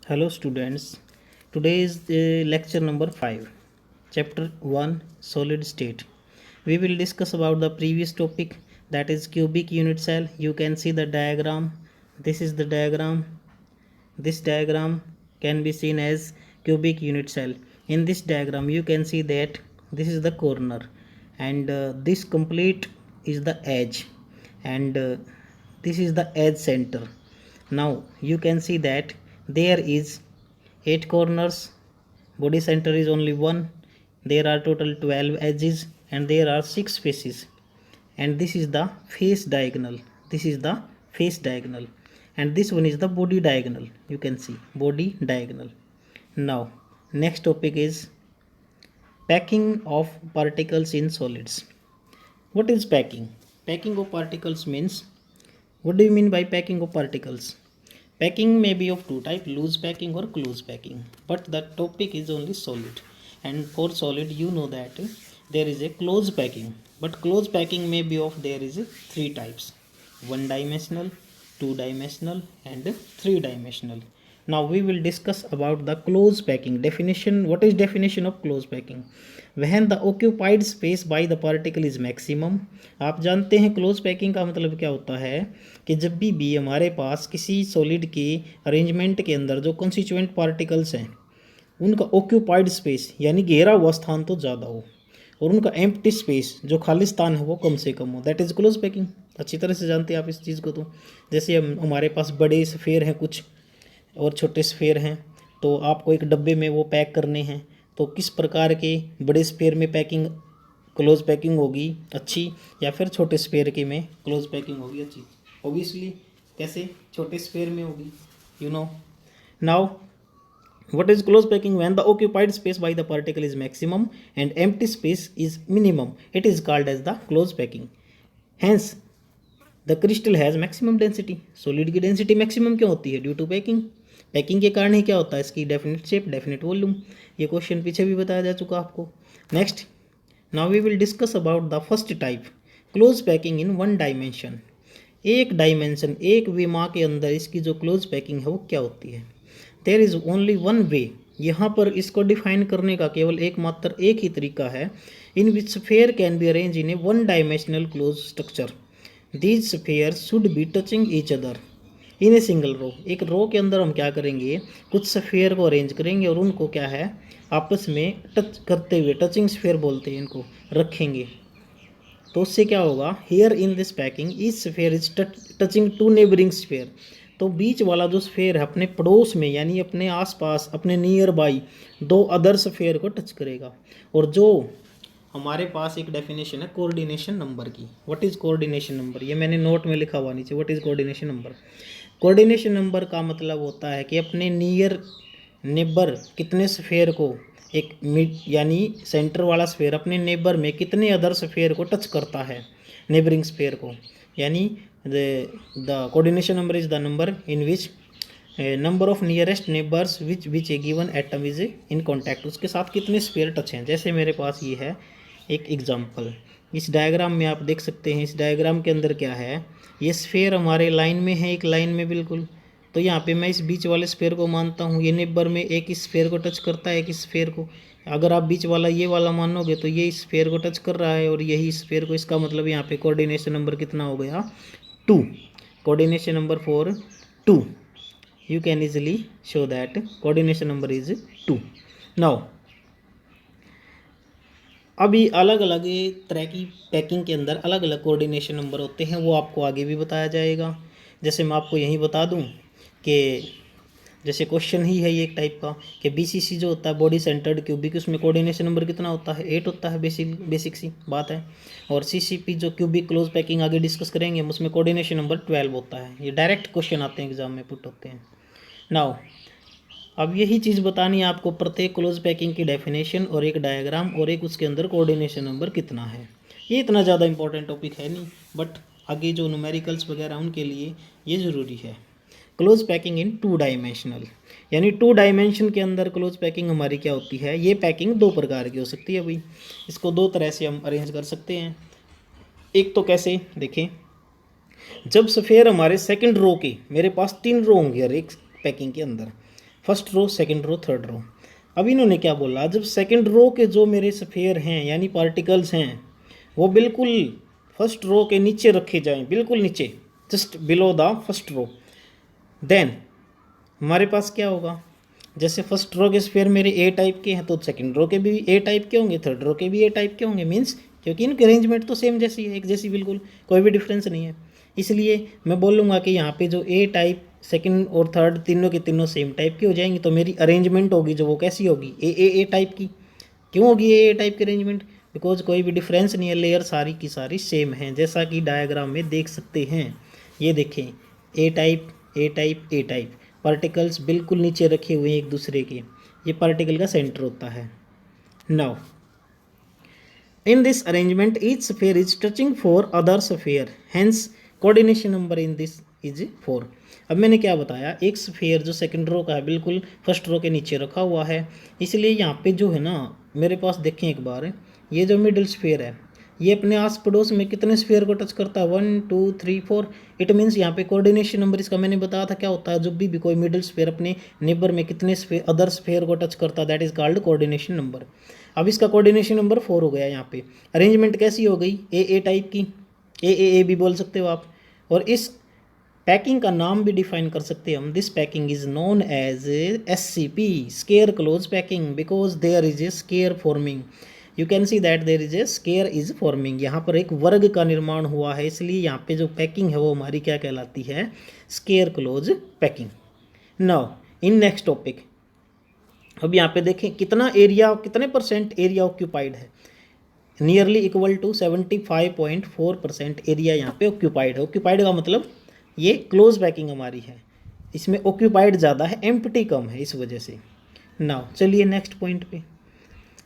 Hello students, today is lecture number 5, chapter 1 solid state. We will discuss about the previous topic, that is cubic unit cell. You can see the diagram. This is the diagram. This diagram can be seen as cubic unit cell. In this diagram you can see that this is the corner and this complete is the edge and this is the edge center. Now you can see that there is 8 corners, body center is only 1, there are total 12 edges and there are 6 faces, and this is the face diagonal. This is the face diagonal and this one is the body diagonal. You can see body diagonal. Now next topic is packing of particles in solids. What is packing? Packing of particles means, what do you mean by packing of particles? Packing may be of two types, loose packing or close packing, but the topic is only solid, and for solid you know that there is a close packing, but close packing may be of, there is three types: one dimensional, two dimensional and three dimensional. Now we will discuss about the close packing definition. What is definition of close packing? When the occupied space by the particle is maximum. आप जानते हैं close packing का मतलब क्या होता है कि जब भी हमारे पास किसी सॉलिड के अरेंजमेंट के अंदर जो कॉन्स्टिट्यूएंट पार्टिकल्स हैं उनका ऑक्यूपाइड स्पेस यानी घेरा हुआ स्थान तो ज़्यादा हो और उनका एम्प्टी स्पेस जो खाली स्थान है वो कम से कम हो, दैट इज़ क्लोज पैकिंग. अच्छी तरह से जानते हैं आप इस चीज़ को. तो जैसे हमारे पास बड़े स्फेयर हैं कुछ और छोटे स्फेयर हैं, तो आपको एक डब्बे में वो पैक करने हैं, तो किस प्रकार के बड़े स्फेयर में पैकिंग क्लोज पैकिंग होगी अच्छी, या फिर छोटे स्फेयर के में क्लोज पैकिंग होगी अच्छी? ऑब्वियसली कैसे, छोटे स्फेयर में होगी, you know. Now what is close packing? When the occupied space by the particle is maximum and empty space is minimum, it is called as the close packing. Hence the crystal has maximum density. solid की density maximum क्यों होती है? due to packing. Packing के कारण ही क्या होता है, इसकी डेफिनेट शेप, डेफिनेट वॉल्यूम. ये क्वेश्चन पीछे भी बताया जा चुका आपको. Next, now we will discuss about the first type, close packing in one dimension. एक डायमेंशन, एक विमा के अंदर इसकी जो क्लोज पैकिंग है वो क्या होती है? There is only one way. यहाँ पर इसको डिफाइन करने का केवल एकमात्र एक ही तरीका है. In which sphere can be arrange in a one dimensional close structure. These sphere should be touching each other in a single row. एक रो के अंदर हम क्या करेंगे, कुछ स्फेयर को अरेंज करेंगे और उनको क्या है आपस में टच करते हुए, टचिंग स्फेयर बोलते हैं इनको, रखेंगे. तो उससे क्या होगा, here in this packing each sphere is touching to neighbouring sphere. तो बीच वाला जो स्फेयर है अपने पड़ोस में यानी अपने आसपास, अपने नियर बाई दो अदर स्फेयर को टच करेगा. और जो हमारे पास एक डेफिनेशन है कोऑर्डिनेशन नंबर की. What is coordination number? ये मैंने नोट में लिखा हुआ नीचे. What is coordination number? Coordination number का मतलब होता है कि अपने नियर नेबर कितने स्फेयर को, एक मिड यानी सेंटर वाला स्फेयर अपने नेबर में कितने अदर स्फेयर को टच करता है, नेबरिंग स्फेयर को. यानी the coordination number is the number in which number of nearest neighbours which A given atom is in contact. उसके साथ कितने स्फेयर टच हैं. जैसे मेरे पास ये है एक एग्जाम्पल, इस डायग्राम में आप देख सकते हैं. इस डायग्राम के अंदर क्या है, ये स्फेयर हमारे लाइन में है, एक लाइन में बिल्कुल. तो यहाँ पे मैं इस बीच वाले स्फेयर को मानता हूँ, ये नेबर में एक इस स्फेयर को टच करता है, एक इस स्फेयर को. अगर आप बीच वाला ये वाला मानोगे तो ये इस स्फेयर को टच कर रहा है और यही स्फेयर को. इसका मतलब यहाँ पे कोऑर्डिनेशन नंबर कितना हो गया, 2. Coordination number for 2. You can easily show that coordination number is 2. Now अभी अलग अलग तरह की पैकिंग के अंदर अलग अलग कोऑर्डिनेशन नंबर होते हैं, वो आपको आगे भी बताया जाएगा. जैसे मैं आपको यहीं बता दूं कि जैसे क्वेश्चन ही है ये एक टाइप का कि बीसीसी जो होता है बॉडी सेंटर्ड क्यूबिक, उसमें कोऑर्डिनेशन नंबर कितना होता है, 8 होता है. बेसिक सी बात है. और सीसीपी जो क्यूबिक क्लोज पैकिंग आगे डिस्कस करेंगे हम, उसमें कोऑर्डिनेशन नंबर 12 होता है. ये डायरेक्ट क्वेश्चन आते हैं एग्जाम में, पुट होते हैं. नाउ अब यही चीज़ बतानी है आपको, प्रत्येक क्लोज पैकिंग की डेफिनेशन और एक डायग्राम और एक उसके अंदर कोऑर्डिनेशन नंबर कितना है. ये इतना ज़्यादा इंपॉर्टेंट टॉपिक है नहीं, बट आगे जो न्यूमेरिकल्स वगैरह उनके लिए ये ज़रूरी है. क्लोज पैकिंग इन 2 डायमेंशनल, यानी 2 डायमेंशन के अंदर क्लोज पैकिंग हमारी क्या होती है. ये पैकिंग 2 प्रकार की हो सकती है. भाई इसको 2 तरह से हम अरेंज कर सकते हैं. एक तो कैसे देखें, जब स्फेयर हमारे सेकंड रो के, मेरे पास 3 रो होंगे हर एक पैकिंग के अंदर, first row, second row, third row. अब इन्होंने क्या बोला, जब सेकंड रो के जो मेरे स्फीयर हैं यानी पार्टिकल्स हैं वो बिल्कुल फर्स्ट रो के नीचे रखे जाएं, बिल्कुल नीचे, just below the first row, then हमारे पास क्या होगा, जैसे फर्स्ट रो के स्फीयर मेरे ए टाइप के हैं तो सेकंड रो के भी ए टाइप के होंगे, थर्ड रो के भी ए टाइप के होंगे, मीन्स क्योंकि इनकी अरेंजमेंट तो सेम जैसी है, एक जैसी बिल्कुल, कोई भी डिफरेंस नहीं है। इसलिए मैं बोलूँगा कि यहाँ पे जो ए टाइप सेकंड और थर्ड तीनों के तीनों सेम टाइप की हो जाएंगी, तो मेरी अरेंजमेंट होगी जो वो कैसी होगी, ए टाइप की। क्यों होगी ए टाइप की अरेंजमेंट, बिकॉज कोई भी डिफरेंस नहीं है, लेयर सारी की सारी सेम हैं, जैसा कि डायग्राम में देख सकते हैं। ये देखें, A type A type A type, particles बिल्कुल नीचे रखे हुए हैं एक दूसरे के, ये पार्टिकल का सेंटर होता है। Now in this arrangement each sphere is touching four other sphere, hence coordination number in this is 4। अब मैंने क्या बताया, एक स्फीयर जो सेकंड रो का है बिल्कुल फर्स्ट रो के नीचे रखा हुआ है, इसलिए यहाँ पे जो है ना मेरे पास देखें एक बार, ये जो मिडिल स्फीयर है ये अपने आस पड़ोस में कितने स्फीयर को टच करता है, 1 2 3 4। इट मीन्स यहाँ पे कोऑर्डिनेशन नंबर इसका मैंने बताया था क्या होता है, जब भी कोई मिडिल स्फीयर अपने नेबर में कितने स्फीयर अदर स्फीयर को टच करता है, that is called coordination number. अब इसका कोऑर्डिनेशन नंबर 4 हो गया। यहाँ पे अरेंजमेंट कैसी हो गई, ए टाइप की, ए भी बोल सकते हो आप। और इस पैकिंग का नाम भी डिफाइन कर सकते हैं हम, this packing is known as SCP, square close packing, because there is a square forming. You can see that there is a square is forming, यहाँ पर एक वर्ग का निर्माण हुआ है, इसलिए यहाँ पे जो पैकिंग है वो हमारी क्या कहलाती है, square close packing. Now in next topic, अब यहाँ पे देखें कितना एरिया, कितने परसेंट एरिया ऑक्यूपाइड है, नियरली इक्वल टू 75.4% एरिया यहाँ पे ऑक्यूपाइड है। ऑक्यूपाइड का मतलब ये क्लोज पैकिंग हमारी है, इसमें ऑक्यूपाइड ज़्यादा है, एम्प्टी कम है, इस वजह से। नाउ चलिए नेक्स्ट पॉइंट पे,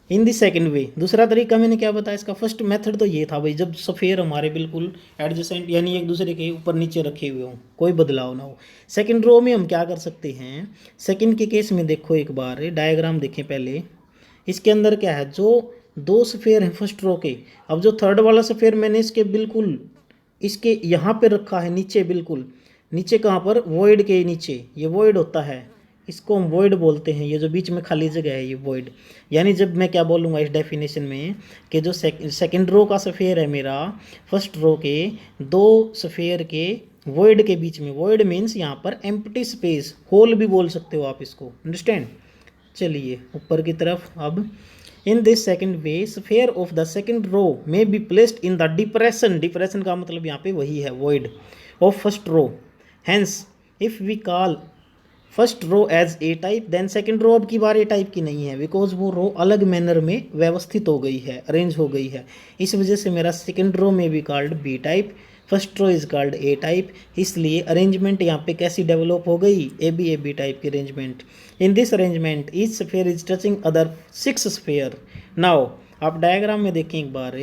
इन दी सेकंड वे, दूसरा तरीका मैंने क्या बताया इसका, फर्स्ट मेथड तो ये था भाई, जब स्फीयर हमारे बिल्कुल एडजेसेंट यानी एक दूसरे के ऊपर नीचे रखे हुए हों, कोई बदलाव ना हो। सेकंड रो में हम क्या कर सकते हैं, सेकंड के केस में देखो एक बार डायग्राम देखें पहले, इसके अंदर क्या है, जो दो स्फीयर हैं फर्स्ट रो के, अब जो थर्ड वाला स्फीयर मैंने इसके बिल्कुल इसके यहाँ पे रखा है नीचे, बिल्कुल नीचे, कहाँ पर, वॉइड के नीचे, ये वॉइड होता है, इसको हम वॉइड बोलते हैं, ये जो बीच में खाली जगह है ये वॉइड। यानी जब मैं क्या बोलूँगा इस डेफिनेशन में कि जो सेकंड रो का स्फीयर है मेरा फर्स्ट रो के दो स्फीयर के वॉइड के बीच में, वॉइड मीन्स यहाँ पर एम्प्टी स्पेस, होल भी बोल सकते हो आप इसको, अंडरस्टैंड। चलिए ऊपर की तरफ, अब in this second way sphere of the second row may be placed in the depression, depression का मतलब यहाँ पे वही है void of first row, hence if we call first row as A type, then second row अब की बार ए type की नहीं है, बिकॉज वो रो अलग मैनर में व्यवस्थित हो गई है, अरेंज हो गई है, इस वजह से मेरा सेकंड रो में भी called B type, first row is called A type. इसलिए अरेंजमेंट यहाँ पे कैसी डेवलप हो गई, ए बी टाइप की arrangement. In this arrangement each sphere is touching other 6 sphere. Now आप डायग्राम में देखें एक बार,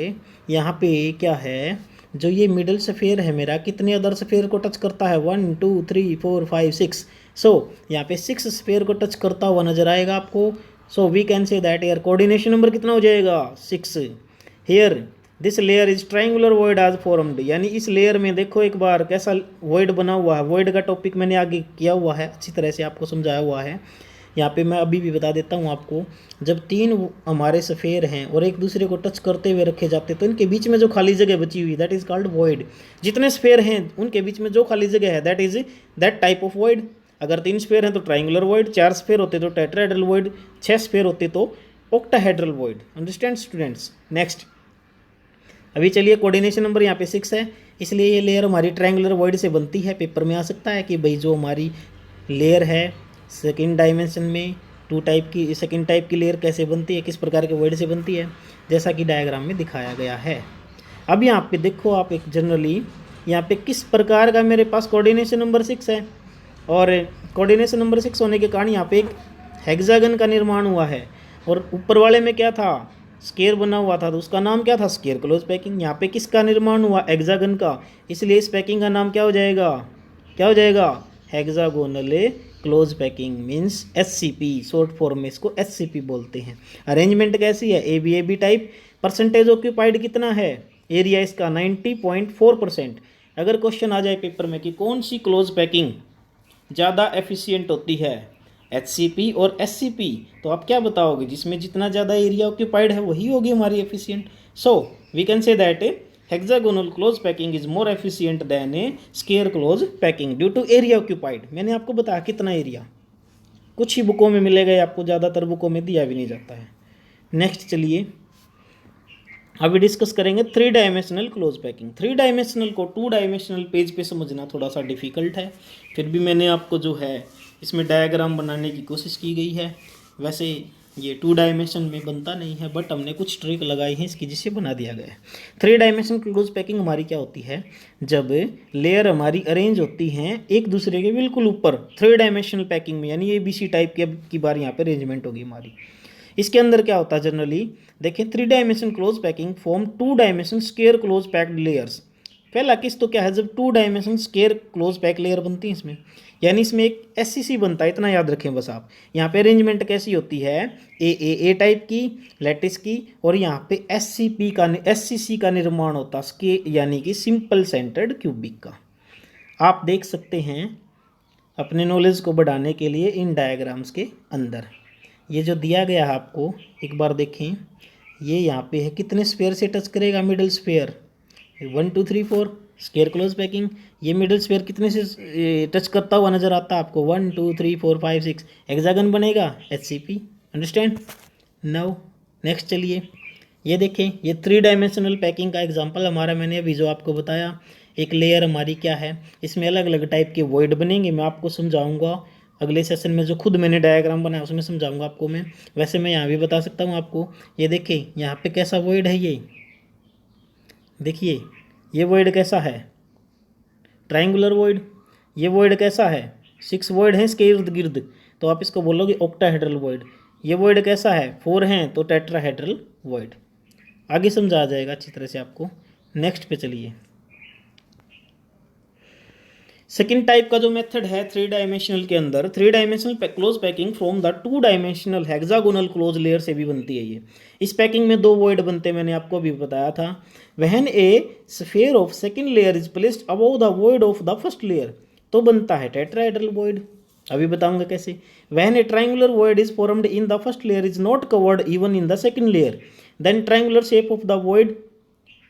यहाँ पे क्या है, जो ये मिडल स्फीयर है मेरा कितने अदर स्फीयर को टच करता है, 1 2 3 4 5 6। सो यहाँ पे 6 स्फीयर को टच करता हुआ नजर आएगा आपको। So we can say that air coordination number कितना हो जाएगा, 6। Here this layer is triangular void आज फॉर्म्ड, यानी इस लेयर में देखो एक बार कैसा वॉइड बना हुआ है। वॉइड का टॉपिक मैंने आगे किया हुआ है, अच्छी तरह से आपको समझाया हुआ है। यहाँ पे मैं अभी भी बता देता हूँ आपको, जब 3 हमारे स्फीयर हैं और एक दूसरे को टच करते हुए रखे जाते हैं तो इनके बीच में जो खाली जगह बची हुई दैट इज कॉल्ड वॉइड। जितने स्फीयर हैं उनके बीच में जो खाली जगह है that is that type of void. अगर 3 स्फीयर हैं तो ट्राइंगुलर वॉइड, 4 स्फीयर होते तो टेट्राहेड्रल वॉइड, 6 स्फीयर होते तो octahedral void. Understand students. Next अभी चलिए कोऑर्डिनेशन नंबर यहाँ पे 6 है, इसलिए ये लेयर हमारी ट्रायंगुलर वॉइड से बनती है। पेपर में आ सकता है कि भाई जो हमारी लेयर है सेकंड डायमेंशन में सेकंड टाइप की लेयर कैसे बनती है, किस प्रकार के वॉइड से बनती है, जैसा कि डायग्राम में दिखाया गया है। अब यहाँ पे देखो आप एक जनरली यहाँ पे किस प्रकार का मेरे पास कोऑर्डिनेशन नंबर 6 है, और कोऑर्डिनेशन नंबर 6 होने के कारण यहाँ पे एक हेक्सागन का निर्माण हुआ है, और ऊपर वाले में क्या था, स्केयर बना हुआ था, तो उसका नाम क्या था, स्केयर क्लोज पैकिंग। यहाँ पे किसका निर्माण हुआ, हेक्सागन का, इसलिए इस पैकिंग का नाम क्या हो जाएगा, hexagonal close packing means SCP, short form में इसको SCP बोलते हैं। अरेंजमेंट कैसी है, A B type. Percentage occupied कितना है, एरिया इसका 90.4%। अगर क्वेश्चन आ जाए पेपर में कि कौन सी क्लोज पैकिंग ज़्यादा एफिशिएंट होती है, HCP और SCP। तो आप क्या बताओगे, जिसमें जितना ज़्यादा एरिया ऑक्यूपाइड है वही होगी हमारी efficient. So we can say that hexagonal close packing is more efficient than a square close packing due to area occupied. मैंने आपको बताया कितना एरिया, कुछ ही बुकों में मिलेगा, आपको ज़्यादातर बुकों में दिया भी नहीं जाता है। नेक्स्ट चलिए अभी डिस्कस करेंगे 3 डायमेंशनल क्लोज पैकिंग। 3 डायमेंशनल को 2 डायमेंशनल पेज पे समझना थोड़ा सा डिफ़िकल्ट है, फिर भी मैंने आपको जो है इसमें डायग्राम बनाने की कोशिश की गई है। वैसे ये 2 डायमेंशन में बनता नहीं है, बट हमने कुछ ट्रिक लगाई है इसकी जिससे बना दिया गया है। 3 डायमेंशनल क्लोज पैकिंग हमारी क्या होती है, जब लेयर हमारी अरेंज होती हैं एक दूसरे के बिल्कुल ऊपर 3 डायमेंशनल पैकिंग में, यानी ABC टाइप की बार यहाँ पे अरेंजमेंट होगी हमारी। इसके अंदर क्या होता है जनरली, देखें 3 dimension close packing form 2 dimension square close packed layers. पहला केस तो क्या है, जब 2 dimension square close pack layer बनती है इसमें, यानी इसमें एक SCC बनता है, इतना याद रखें बस आप। यहाँ पे अरेंजमेंट कैसी होती है, ए टाइप की लैटिस की, और यहाँ पे SCC का निर्माण होता है, यानी कि सिंपल सेंटर्ड क्यूबिक का। आप देख सकते हैं अपने नॉलेज को बढ़ाने के लिए इन डायग्राम्स के अंदर ये जो दिया गया है आपको, एक बार देखें, ये यहाँ पे है कितने स्फेयर से टच करेगा, middle sphere 1 2 3 4 square close packing. ये मिडल स्फेयर कितने से टच करता हुआ नजर आता है आपको, 1 2 3 4 5 6 हेक्सागन बनेगा HCP। Understand now. नेक्स्ट चलिए ये देखें, ये 3 डायमेंशनल पैकिंग का एग्जांपल हमारा मैंने अभी जो आपको बताया। एक लेयर हमारी क्या है, इसमें अलग अलग टाइप के वॉइड बनेंगे, मैं आपको समझाऊंगा अगले सेशन में, जो खुद मैंने डायग्राम बनाया उसमें समझाऊंगा आपको मैं। वैसे मैं यहाँ भी बता सकता हूँ आपको। ये देखिए यहाँ पे कैसा वॉइड है, ये देखिए ये वॉइड कैसा है, ट्रायंगुलर वॉइड। ये वॉइड कैसा है, 6 वॉइड हैं इसके इर्द गिर्द, तो आप इसको बोलोगे ऑक्टाहेड्रल वॉइड। ये वॉइड कैसा है, 4 हैं तो टेट्राहेड्रल वॉइड। आगे समझा आ जाएगा अच्छी तरह से आपको। नेक्स्ट पे चलिए, सेकेंड टाइप का जो मेथड है 3 डायमेंशनल के अंदर, 3 dimensional close packing from the 2 dimensional hexagonal close layer से भी बनती है ये। इस पैकिंग में 2 वॉइड बनते हैं, मैंने आपको अभी बताया था। When a sphere of second layer is placed above the void of the first layer, तो बनता है टेट्राहेड्रल वॉइड। अभी बताऊंगा कैसे। When a triangular void is formed in the first layer is not covered even in the second layer, then triangular shape of the void,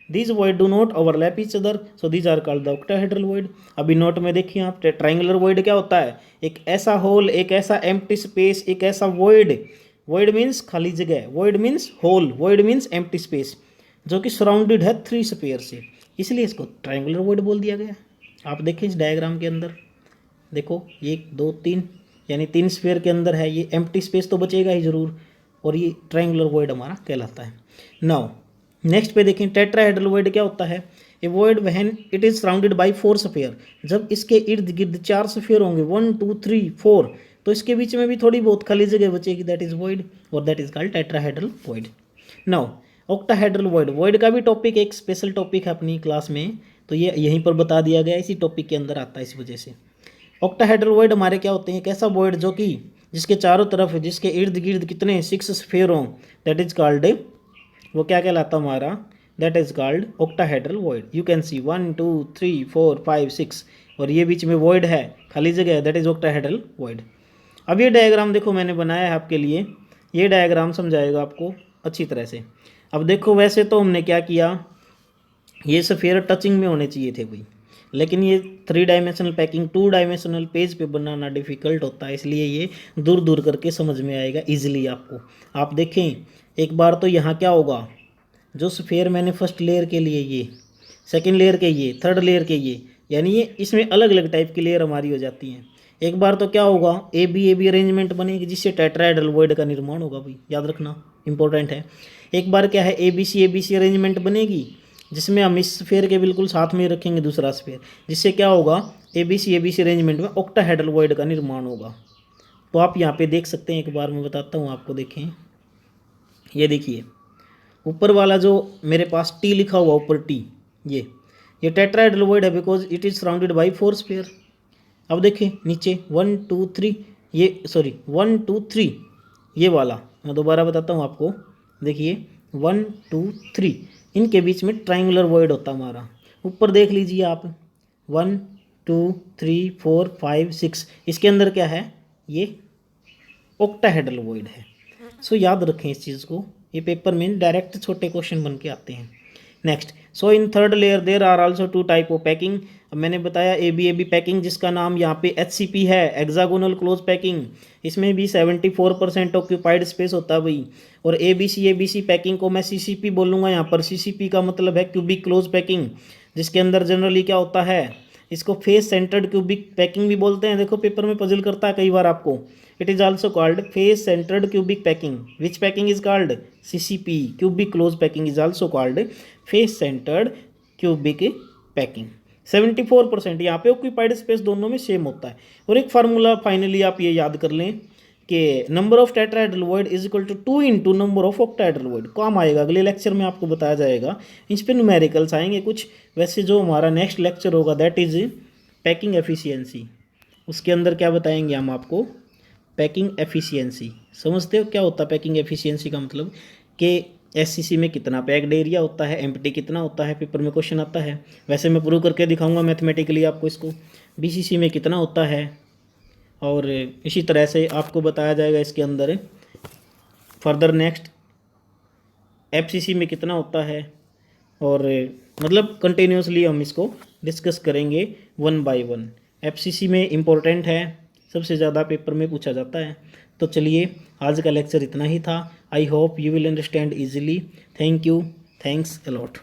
these void do not overlap each other, so these are called the octahedral void। अभी note में देखिए आप, triangular void क्या होता है, एक ऐसा whole, एक ऐसा एम्प्टी स्पेस, एक ऐसा void। void मीन्स खाली जगह, void means hole, void means empty space, जो कि सराउंडेड है 3 स्फीयर से, इसलिए इसको ट्राइंगुलर void बोल दिया गया। आप देखें इस डायग्राम के अंदर, देखो 1 2 3, यानी 3 स्फीयर के अंदर है, ये एम्प्टी स्पेस तो बचेगा ही जरूर, और ये ट्राइंगुलर void हमारा कहलाता है। नाउ नेक्स्ट पे देखें, टेट्राहेड्रल वॉइड क्या होता है, ए void when it is surrounded by 4 sphere, जब इसके इर्द गिर्द 4 स्फीयर होंगे 1 2 3 4, तो इसके बीच में भी थोड़ी बहुत खाली जगह बचेगी, दैट इज वॉइड, और that is called tetrahedral void. Now octahedral void, void का भी टॉपिक एक स्पेशल टॉपिक है अपनी क्लास में, तो ये यहीं पर बता दिया गया, इसी टॉपिक के अंदर आता है, इस वजह से। ऑक्टाहेड्रल वॉइड हमारे क्या होते हैं, एक ऐसा वॉइड जो कि जिसके चारों तरफ, जिसके इर्द गिर्द कितने 6 स्फीयर हों, दैट इज कॉल्ड, वो क्या कहलाता हमारा, that is called octahedral void. You can सी 1 2 3 4 5 6, और ये बीच में वॉइड है, खाली जगह है, दैट इज ऑक्टाहेड्रल वॉइड। अब ये डायग्राम देखो मैंने बनाया है आपके लिए, ये डायग्राम समझाएगा आपको अच्छी तरह से। अब देखो वैसे तो हमने क्या किया, ये स्फीयर टचिंग में होने चाहिए थे भाई, लेकिन ये 3 डायमेंशनल पैकिंग 2 डायमेंशनल पेज पे बनाना डिफ़िकल्ट होता है, इसलिए ये दूर दूर करके समझ में आएगा इजीली आपको। आप देखें एक बार तो यहाँ क्या होगा, जो स्फीयर मैंने फर्स्ट लेयर के लिए, ये सेकंड लेयर के, ये थर्ड लेयर के, ये यानी ये इसमें अलग अलग टाइप की लेयर हमारी हो जाती हैं। एक बार तो क्या होगा, ए बी अरेंजमेंट बनेगी जिससे टेट्राहेड्रल वॉइड का निर्माण होगा भाई, याद रखना इंपॉर्टेंट है। एक बार क्या है, ए बी सी अरेंजमेंट बनेगी जिसमें हम इस स्फीयर के बिल्कुल साथ में रखेंगे दूसरा स्फीयर, जिससे क्या होगा, ए बी सी अरेंजमेंट में ऑक्टाहेड्रल वॉइड का निर्माण होगा। तो आप यहाँ पे देख सकते हैं, एक बार मैं बताता हूँ आपको, देखें ये देखिए ऊपर वाला जो मेरे पास टी लिखा हुआ ऊपर टी, ये टेट्राहेड्रल वॉइड है because it is surrounded by 4 sphere. अब देखें नीचे 1 2 3, ये सॉरी 1 2 3, ये वाला मैं दोबारा बताता हूँ आपको, देखिए 1 2 3, इनके बीच में ट्राइंगुलर वॉइड होता हमारा। ऊपर देख लीजिए आप 1 2 3 4 5 6, इसके अंदर क्या है, ये ऑक्टाहेड्रल वॉइड है। सो याद रखें इस चीज़ को, ये पेपर में डायरेक्ट छोटे क्वेश्चन बन के आते हैं। Next, so in third layer there are also two type of packing. अब मैंने बताया ए बी पैकिंग, जिसका नाम यहाँ पे HCP है, हेक्सागोनल क्लोज पैकिंग। इसमें भी 74% ऑक्यूपाइड स्पेस होता है भाई। और ABC पैकिंग को मैं CCP बोलूँगा यहाँ पर। CCP का मतलब है क्यूबिक क्लोज पैकिंग, जिसके अंदर जनरली क्या होता है, इसको फेस सेंटर्ड क्यूबिक पैकिंग भी बोलते हैं। देखो पेपर में पजल करता है कई बार आपको। It is also called face centred cubic packing. Which packing is called? CCP। Cubic close packing is also called face centred cubic packing. 74% यहाँ पे ऑक्यूपाइड स्पेस दोनों में सेम होता है। और एक फार्मूला फाइनली आप ये याद कर लें कि number of tetrahedral void is equal to 2 into number of octahedral void. काम आएगा, अगले लेक्चर में आपको बताया जाएगा। इस पे न्यूमेरिकल्स आएंगे कुछ। वैसे जो हमारा नेक्स्ट लेक्चर होगा दैट इज पैकिंग एफिशिएंसी, उसके अंदर क्या बताएंगे हम आपको, पैकिंग एफिशिएंसी। समझते हो क्या होता है पैकिंग एफिशिएंसी का मतलब? कि SCC में कितना पैक्ड एरिया होता है, एम्प्टी कितना होता है, पेपर में क्वेश्चन आता है। वैसे मैं प्रूव करके दिखाऊंगा मैथमेटिकली आपको इसको। BCC में कितना होता है, और इसी तरह से आपको बताया जाएगा इसके अंदर फर्दर नेक्स्ट FCC में कितना होता है। और मतलब कंटिन्यूसली हम इसको डिस्कस करेंगे 1 बाय 1। FCC में इम्पोर्टेंट है, सबसे ज़्यादा पेपर में पूछा जाता है। तो चलिए आज का लेक्चर इतना ही था। I hope you will understand easily. Thank you, thanks a lot.